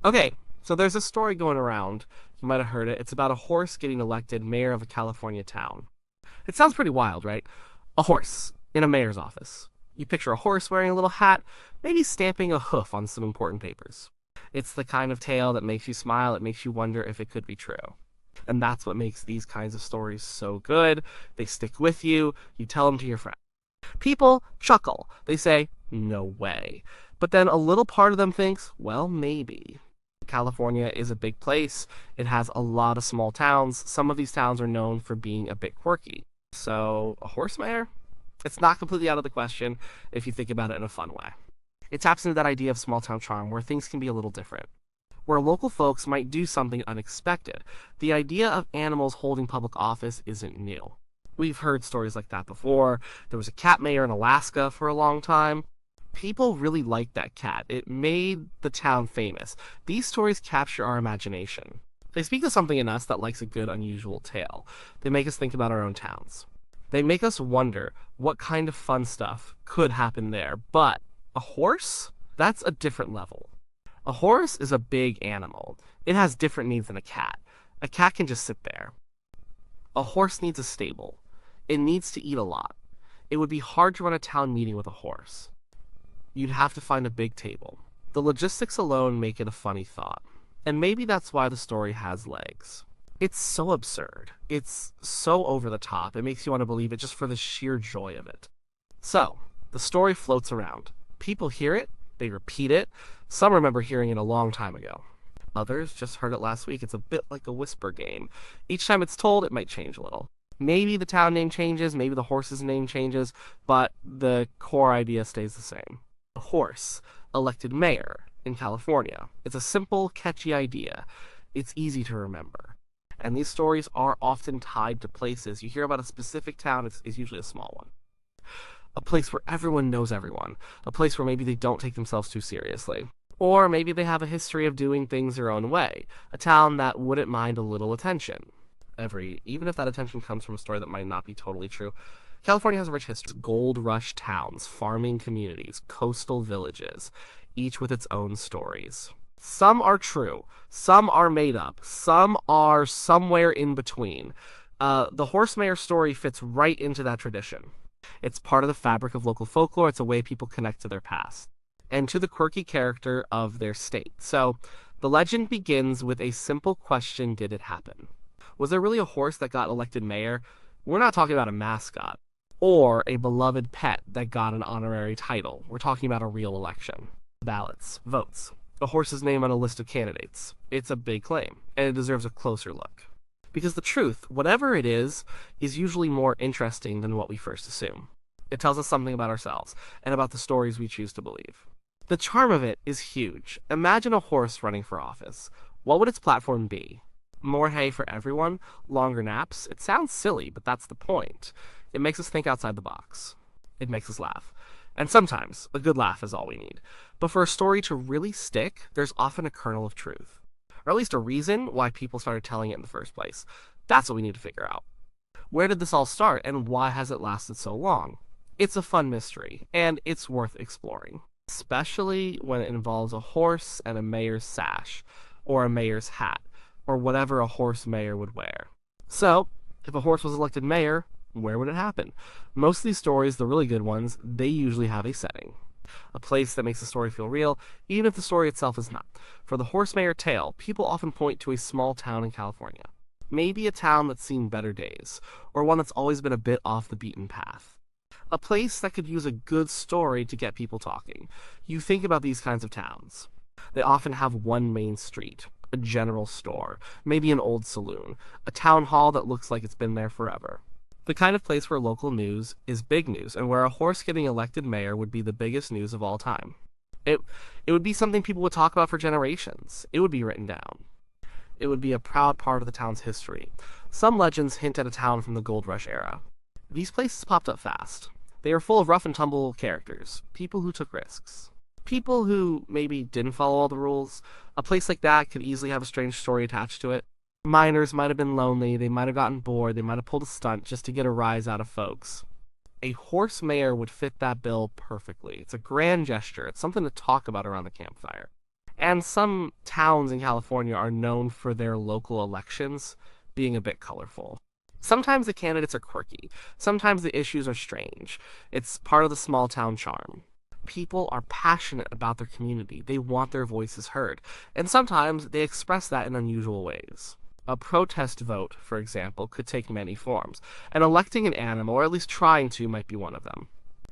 Okay, so there's a story going around. You might have heard it. It's about a horse getting elected mayor of a California town. It sounds pretty wild, right? A horse in a mayor's office. You picture a horse wearing a little hat, maybe stamping a hoof on some important papers. It's the kind of tale that makes you smile. It makes you wonder if it could be true. And that's what makes these kinds of stories so good. They stick with you. You tell them to your friends. People chuckle. They say, no way. But then a little part of them thinks, well, maybe. California is a big place. It has a lot of small towns. Some of these towns are known for being a bit quirky. So, a horse mayor? It's not completely out of the question if you think about it in a fun way. It taps into that idea of small town charm where things can be a little different, where local folks might do something unexpected. The idea of animals holding public office isn't new. We've heard stories like that before. There was a cat mayor in Alaska for a long time. People really liked that cat. It made the town famous. These stories capture our imagination. They speak to something in us that likes a good, unusual tale. They make us think about our own towns. They make us wonder what kind of fun stuff could happen there. But a horse? That's a different level. A horse is a big animal. It has different needs than a cat. A cat can just sit there. A horse needs a stable. It needs to eat a lot. It would be hard to run a town meeting with a horse. You'd have to find a big table. The logistics alone make it a funny thought. And maybe that's why the story has legs. It's so absurd. It's so over the top. It makes you want to believe it just for the sheer joy of it. So, the story floats around. People hear it, they repeat it. Some remember hearing it a long time ago. Others just heard it last week. It's a bit like a whisper game. Each time it's told, it might change a little. Maybe the town name changes, maybe the horse's name changes, but the core idea stays the same. A horse elected mayor in California. It's a simple, catchy idea. It's easy to remember. And these stories are often tied to places. You hear about a specific town, it's usually a small one. A place where everyone knows everyone. A place where maybe they don't take themselves too seriously. Or maybe they have a history of doing things their own way. A town that wouldn't mind a little attention. Even if that attention comes from a story that might not be totally true. California has a rich history. Gold rush towns, farming communities, coastal villages, each with its own stories. Some are true, some are made up, some are somewhere in between. The horse mayor story fits right into that tradition. It's part of the fabric of local folklore. It's a way people connect to their past and to the quirky character of their state. So, the legend begins with a simple question: did it happen? Was there really a horse that got elected mayor? We're not talking about a mascot or a beloved pet that got an honorary title. We're talking about a real election. Ballots, votes, a horse's name on a list of candidates. It's a big claim, and it deserves a closer look. Because the truth, whatever it is usually more interesting than what we first assume. It tells us something about ourselves and about the stories we choose to believe. The charm of it is huge. Imagine a horse running for office. What would its platform be? More hay for everyone? Longer naps? It sounds silly, but that's the point. It makes us think outside the box. It makes us laugh. And sometimes, a good laugh is all we need. But for a story to really stick, there's often a kernel of truth. Or at least a reason why people started telling it in the first place. That's what we need to figure out. Where did this all start, and why has it lasted so long? It's a fun mystery, and it's worth exploring. Especially when it involves a horse and a mayor's sash, or a mayor's hat, or whatever a horse mayor would wear. So, if a horse was elected mayor, where would it happen? Most of these stories, the really good ones, they usually have a setting. A place that makes the story feel real, even if the story itself is not. For the horse mayor tale, people often point to a small town in California. Maybe a town that's seen better days, or one that's always been a bit off the beaten path. A place that could use a good story to get people talking. You think about these kinds of towns. They often have one main street, a general store, maybe an old saloon, a town hall that looks like it's been there forever. The kind of place where local news is big news, and where a horse getting elected mayor would be the biggest news of all time. It would be something people would talk about for generations. It would be written down. It would be a proud part of the town's history. Some legends hint at a town from the Gold Rush era. These places popped up fast. They are full of rough and tumble characters, people who took risks. People who maybe didn't follow all the rules. A place like that could easily have a strange story attached to it. Miners might have been lonely, they might have gotten bored, they might have pulled a stunt just to get a rise out of folks. A horse mayor would fit that bill perfectly. It's a grand gesture. It's something to talk about around the campfire. And some towns in California are known for their local elections being a bit colorful. Sometimes the candidates are quirky. Sometimes the issues are strange. It's part of the small town charm. People are passionate about their community. They want their voices heard. And sometimes they express that in unusual ways. A protest vote, for example, could take many forms, and electing an animal, or at least trying to, might be one of them.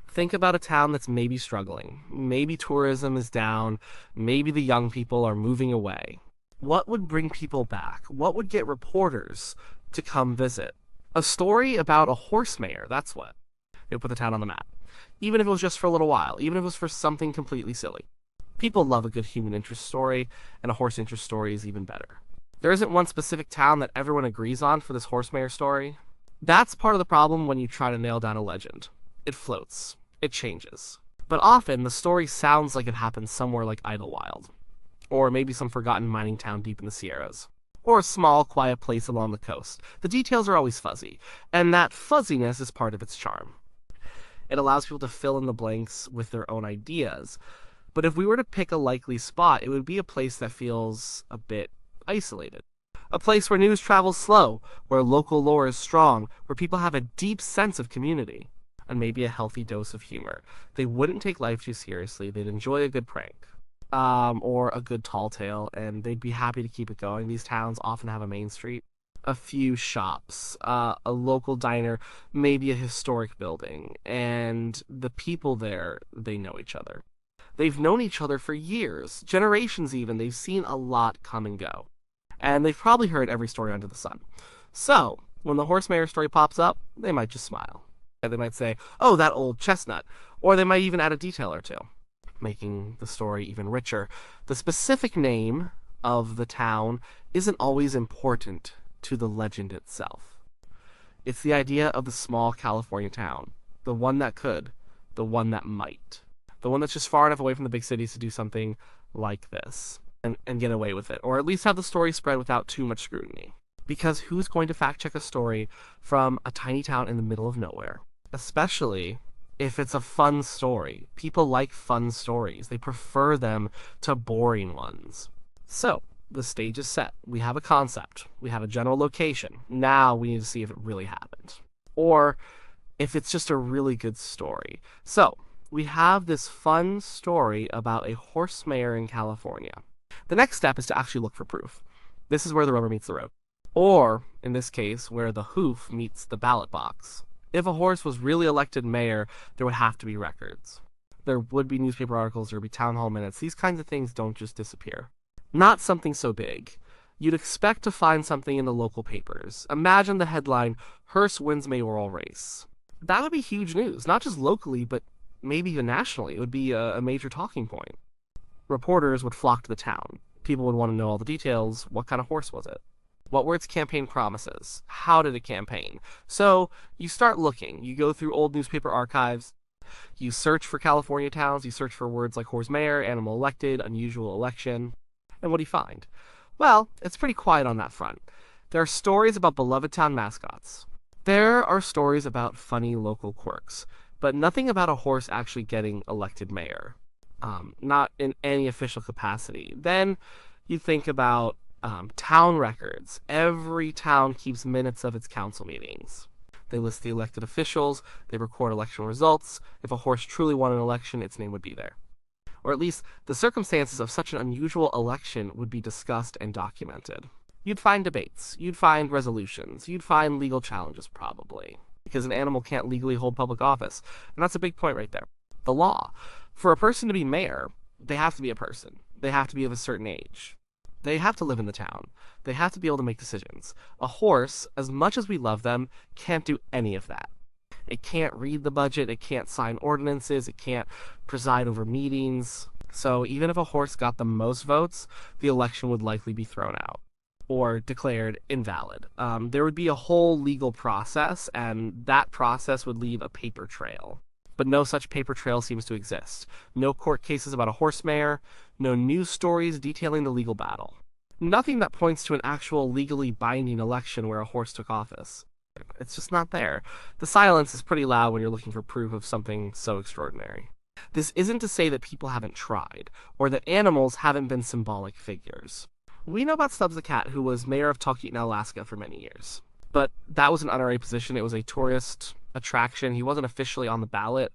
Think about a town that's maybe struggling. Maybe tourism is down. Maybe the young people are moving away. What would bring people back? What would get reporters to come visit? A story about a horse mayor, that's what. It would put the town on the map. Even if it was just for a little while, even if it was for something completely silly. People love a good human interest story, and a horse interest story is even better. There isn't one specific town that everyone agrees on for this horse mayor story. That's part of the problem when you try to nail down a legend. It floats. It changes. But often, the story sounds like it happened somewhere like Idlewild. Or maybe some forgotten mining town deep in the Sierras. Or a small, quiet place along the coast. The details are always fuzzy, and that fuzziness is part of its charm. It allows people to fill in the blanks with their own ideas. But if we were to pick a likely spot, it would be a place that feels a bit isolated. A place where news travels slow, where local lore is strong, where people have a deep sense of community, and maybe a healthy dose of humor. They wouldn't take life too seriously. They'd enjoy a good prank. Or a good tall tale, and they'd be happy to keep it going. These towns often have a main street, a few shops, a local diner, maybe a historic building, and the people there, they know each other. They've known each other for years, generations even. They've seen a lot come and go. And they've probably heard every story under the sun. So, when the horse mayor story pops up, they might just smile. And they might say, oh, that old chestnut. Or they might even add a detail or two, making the story even richer. The specific name of the town isn't always important to the legend itself. It's the idea of the small California town, the one that could, the one that might, the one that's just far enough away from the big cities to do something like this and get away with it, or at least have the story spread without too much scrutiny. Because who's going to fact check a story from a tiny town in the middle of nowhere? Especially if it's a fun story. People like fun stories. They prefer them to boring ones. So, the stage is set. We have a concept. We have a general location. Now we need to see if it really happened. Or if it's just a really good story. So, we have this fun story about a horse mayor in California. The next step is to actually look for proof. This is where the rubber meets the road. Or, in this case, where the hoof meets the ballot box. If a horse was really elected mayor, there would have to be records. There would be newspaper articles, there would be town hall minutes. These kinds of things don't just disappear. Not something so big. You'd expect to find something in the local papers. Imagine the headline, Hearst wins mayoral race. That would be huge news, not just locally, but maybe even nationally. It would be a major talking point. Reporters would flock to the town. People would want to know all the details. What kind of horse was it? What were its campaign promises? How did it campaign? So you start looking. You go through old newspaper archives. You search for California towns. You search for words like horse mayor, animal elected, unusual election. And what do you find? Well, it's pretty quiet on that front. There are stories about beloved town mascots. There are stories about funny local quirks, but nothing about a horse actually getting elected mayor. Not in any official capacity. Then you think about town records. Every town keeps minutes of its council meetings. They list the elected officials, they record election results. If a horse truly won an election, its name would be there. Or at least the circumstances of such an unusual election would be discussed and documented. You'd find debates, you'd find resolutions, you'd find legal challenges probably, because an animal can't legally hold public office. And that's a big point right there. The law. For a person to be mayor, they have to be a person. They have to be of a certain age. They have to live in the town. They have to be able to make decisions. A horse, as much as we love them, can't do any of that. It can't read the budget, it can't sign ordinances, it can't preside over meetings. So even if a horse got the most votes, the election would likely be thrown out or declared invalid. There would be a whole legal process, and that process would leave a paper trail. But no such paper trail seems to exist. No court cases about a horse mayor, no news stories detailing the legal battle. Nothing that points to an actual legally binding election where a horse took office. It's just not there. The silence is pretty loud when you're looking for proof of something so extraordinary. This isn't to say that people haven't tried, or that animals haven't been symbolic figures. We know about Stubbs the cat, who was mayor of Talkeetna, Alaska for many years. But that was an honorary position. It was a tourist attraction. He wasn't officially on the ballot.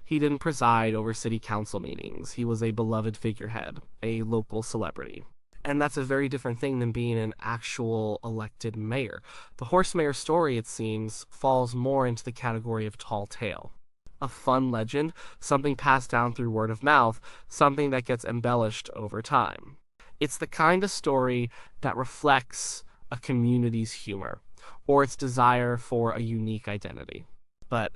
He didn't preside over city council meetings. He was a beloved figurehead, a local celebrity. And that's a very different thing than being an actual elected mayor. The horse mayor story, it seems, falls more into the category of tall tale. A fun legend, something passed down through word of mouth, something that gets embellished over time. It's the kind of story that reflects a community's humor or its desire for a unique identity. But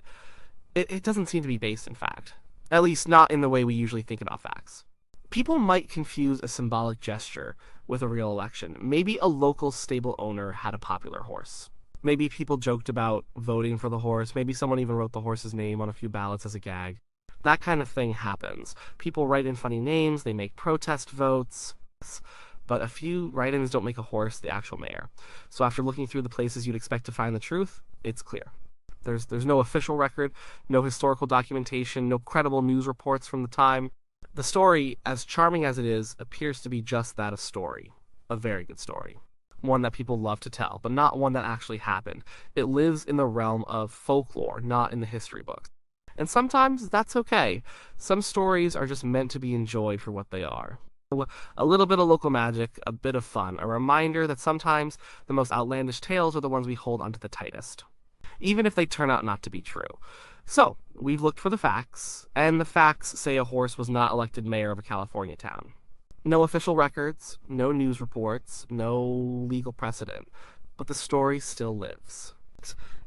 it doesn't seem to be based in fact, at least not in the way we usually think about facts. People might confuse a symbolic gesture with a real election. Maybe a local stable owner had a popular horse. Maybe people joked about voting for the horse. Maybe someone even wrote the horse's name on a few ballots as a gag. That kind of thing happens. People write in funny names, they make protest votes, but a few write-ins don't make a horse the actual mayor. So after looking through the places you'd expect to find the truth, it's clear. There's no official record, no historical documentation, no credible news reports from the time. The story, as charming as it is, appears to be just that, a story. A very good story. One that people love to tell, but not one that actually happened. It lives in the realm of folklore, not in the history books. And sometimes that's okay. Some stories are just meant to be enjoyed for what they are. A little bit of local magic, a bit of fun, a reminder that sometimes the most outlandish tales are the ones we hold onto the tightest, even if they turn out not to be true. So, we've looked for the facts, and the facts say a horse was not elected mayor of a California town. No official records, no news reports, no legal precedent, but the story still lives.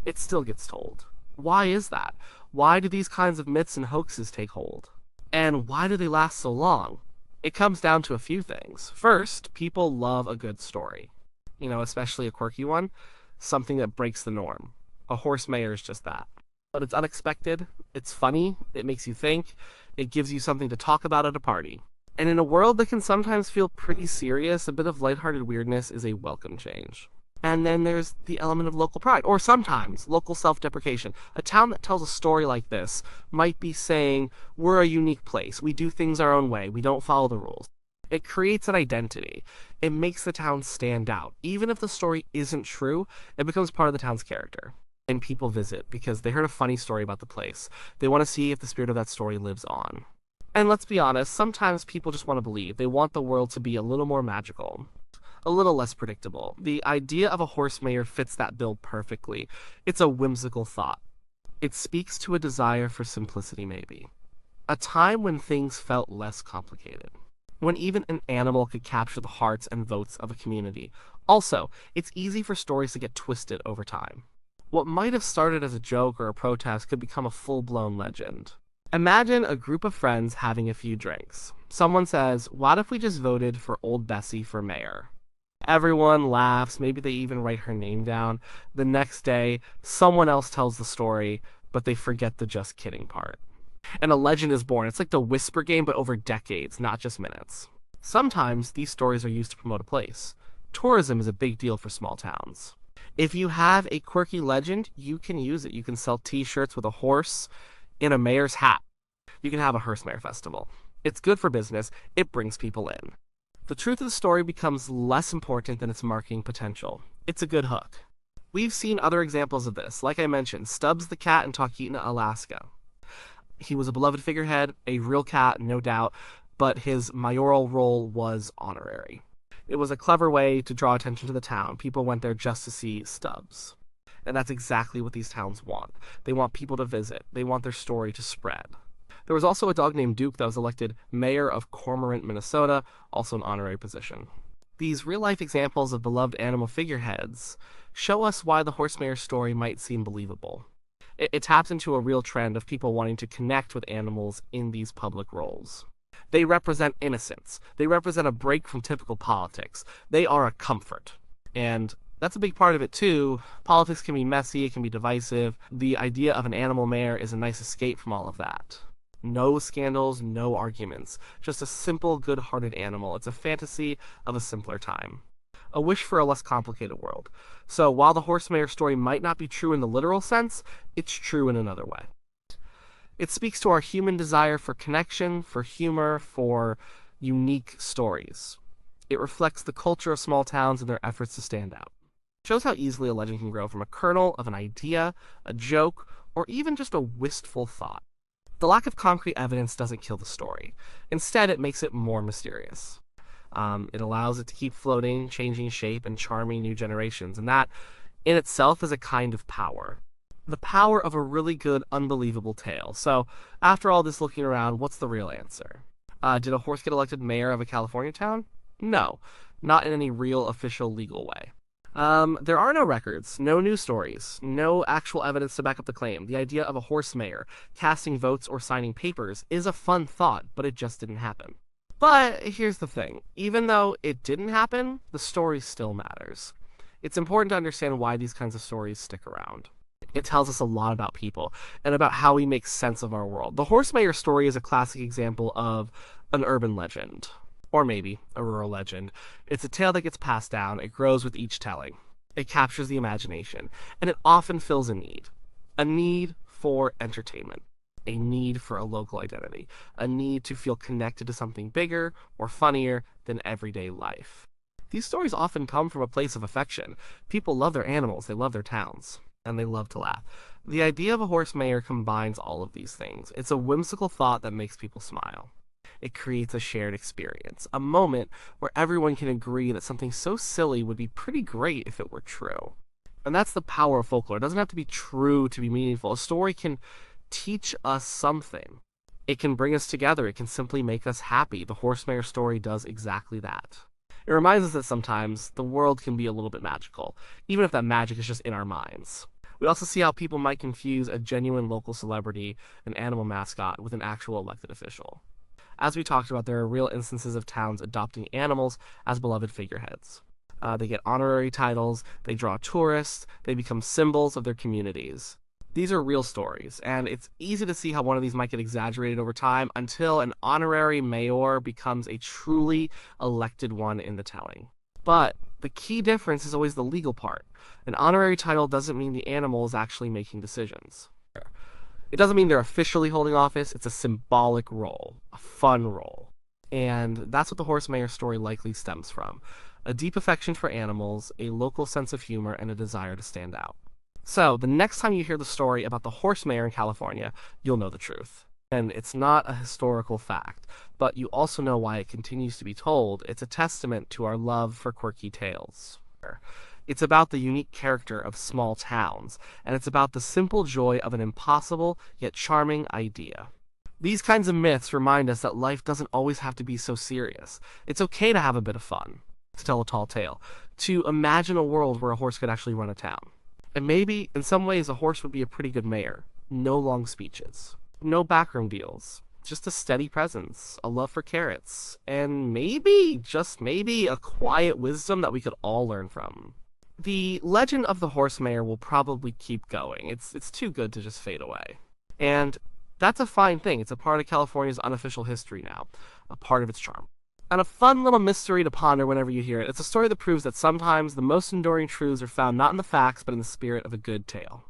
It still gets told. Why is that? Why do these kinds of myths and hoaxes take hold? And why do they last so long? It comes down to a few things. First, people love a good story. Especially a quirky one. Something that breaks the norm. A horse mayor is just that. But it's unexpected, it's funny, it makes you think, it gives you something to talk about at a party. And in a world that can sometimes feel pretty serious, a bit of lighthearted weirdness is a welcome change. And then there's the element of local pride, or sometimes local self-deprecation. A town that tells a story like this might be saying, we're a unique place, we do things our own way, we don't follow the rules. It creates an identity. It makes the town stand out. Even if the story isn't true, it becomes part of the town's character. And people visit because they heard a funny story about the place. They want to see if the spirit of that story lives on. And let's be honest, sometimes people just want to believe. They want the world to be a little more magical, a little less predictable. The idea of a horse mayor fits that bill perfectly. It's a whimsical thought. It speaks to a desire for simplicity, maybe. A time when things felt less complicated. When even an animal could capture the hearts and votes of a community. Also, it's easy for stories to get twisted over time. What might have started as a joke or a protest could become a full-blown legend. Imagine a group of friends having a few drinks. Someone says, what if we just voted for old Bessie for mayor? Everyone laughs, maybe they even write her name down. The next day, someone else tells the story, but they forget the just kidding part. And a legend is born. It's like the whisper game, but over decades, not just minutes. Sometimes these stories are used to promote a place. Tourism is a big deal for small towns. If you have a quirky legend, you can use it. You can sell t-shirts with a horse in a mayor's hat. You can have a horse mayor festival. It's good for business. It brings people in. The truth of the story becomes less important than its marketing potential. It's a good hook. We've seen other examples of this. Like I mentioned, Stubbs the cat in Talkeetna, Alaska. He was a beloved figurehead, a real cat, no doubt, but his mayoral role was honorary. It was a clever way to draw attention to the town. People went there just to see Stubbs. And that's exactly what these towns want. They want people to visit. They want their story to spread. There was also a dog named Duke that was elected mayor of Cormorant, Minnesota, also an honorary position. These real-life examples of beloved animal figureheads show us why the horse mayor story might seem believable. It taps into a real trend of people wanting to connect with animals in these public roles. They represent innocence. They represent a break from typical politics. They are a comfort. And that's a big part of it too. Politics can be messy, it can be divisive. The idea of an animal mayor is a nice escape from all of that. No scandals, no arguments. Just a simple, good-hearted animal. It's a fantasy of a simpler time. A wish for a less complicated world. So while the horse mayor story might not be true in the literal sense, it's true in another way. It speaks to our human desire for connection, for humor, for unique stories. It reflects the culture of small towns and their efforts to stand out. It shows how easily a legend can grow from a kernel of an idea, a joke, or even just a wistful thought. The lack of concrete evidence doesn't kill the story. Instead, it makes it more mysterious. It allows it to keep floating, changing shape, and charming new generations, and that, in itself, is a kind of power. The power of a really good, unbelievable tale. So, after all this looking around, what's the real answer? Did a horse get elected mayor of a California town? No, not in any real, official, legal way. There are no records, no news stories, no actual evidence to back up the claim. The idea of a horse mayor casting votes or signing papers is a fun thought, but it just didn't happen. But here's the thing, even though it didn't happen, the story still matters. It's important to understand why these kinds of stories stick around. It tells us a lot about people and about how we make sense of our world. The horse mayor story is a classic example of an urban legend, or maybe a rural legend. It's a tale that gets passed down, it grows with each telling. It captures the imagination, and it often fills a need for entertainment, a need for a local identity, a need to feel connected to something bigger or funnier than everyday life. These stories often come from a place of affection. People love their animals, they love their towns, and they love to laugh. The idea of a horse mayor combines all of these things. It's a whimsical thought that makes people smile. It creates a shared experience, a moment where everyone can agree that something so silly would be pretty great if it were true. And that's the power of folklore. It doesn't have to be true to be meaningful. A story can teach us something. It can bring us together. It can simply make us happy. The horse mayor story does exactly that. It reminds us that sometimes the world can be a little bit magical, even if that magic is just in our minds. We also see how people might confuse a genuine local celebrity, an animal mascot, with an actual elected official. As we talked about, there are real instances of towns adopting animals as beloved figureheads. They get honorary titles, they draw tourists, they become symbols of their communities. These are real stories, and it's easy to see how one of these might get exaggerated over time until an honorary mayor becomes a truly elected one in the telling. But the key difference is always the legal part. An honorary title doesn't mean the animal is actually making decisions. It doesn't mean they're officially holding office, it's a symbolic role, a fun role. And that's what the horse mayor story likely stems from. A deep affection for animals, a local sense of humor, and a desire to stand out. So, the next time you hear the story about the horse mayor in California, you'll know the truth. And it's not a historical fact, but you also know why it continues to be told. It's a testament to our love for quirky tales. It's about the unique character of small towns, and it's about the simple joy of an impossible yet charming idea. These kinds of myths remind us that life doesn't always have to be so serious. It's okay to have a bit of fun, to tell a tall tale, to imagine a world where a horse could actually run a town. And maybe, in some ways, a horse would be a pretty good mayor. No long speeches. No backroom deals. Just a steady presence, a love for carrots, and maybe, just maybe, a quiet wisdom that we could all learn from. The legend of the horse mayor will probably keep going. It's too good to just fade away. And that's a fine thing. It's a part of California's unofficial history now, a part of its charm. And a fun little mystery to ponder whenever you hear it. It's a story that proves that sometimes the most enduring truths are found not in the facts, but in the spirit of a good tale.